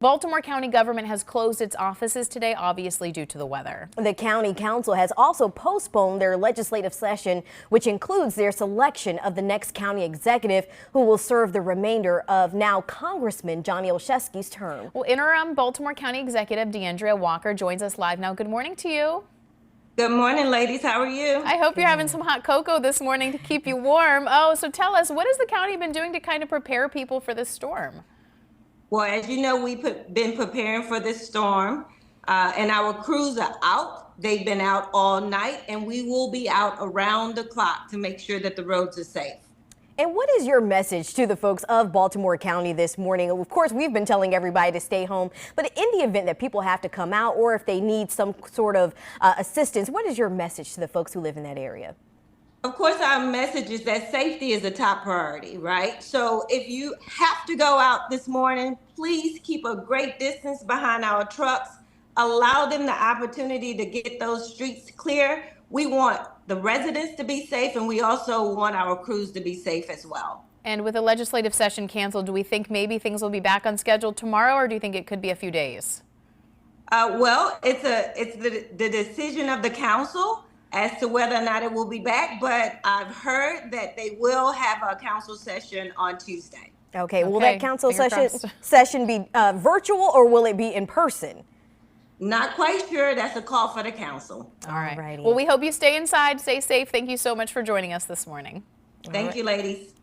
Baltimore County government has closed its offices today, obviously due to the weather. The county council has also postponed their legislative session, which includes their selection of the next county executive who will serve the remainder of now Congressman Johnny Olszewski's term. Well, interim Baltimore County Executive DeAndrea Walker joins us live now. Good morning to you. Good morning, ladies. How are you? I hope you're having some hot cocoa this morning to keep you warm. So tell us, what has the county been doing to kind of prepare people for this storm? Well, as you know, we've been preparing for this storm, and our crews are out. They've been out all night, and we will be out around the clock to make sure that the roads are safe. And what is your message to the folks of Baltimore County this morning? Of course, we've been telling everybody to stay home, but in the event that people have to come out or if they need some sort of assistance, what is your message to the folks who live in that area? Of course, our message is that safety is a top priority, right? So if you have to go out this morning, please keep a great distance behind our trucks. Allow them the opportunity to get those streets clear. We want the residents to be safe, and we also want our crews to be safe as well. And with the legislative session canceled, do we think maybe things will be back on schedule tomorrow, or do you think it could be a few days? Well, it's the decision of the council as to whether or not it will be back, but I've heard that they will have a council session on Tuesday. Okay, will that council Fingers session be virtual or will it be in person? Not quite sure. That's a call for the council. All right. Alrighty. Well, we hope you stay inside, stay safe. Thank you so much for joining us this morning. Thank you, ladies.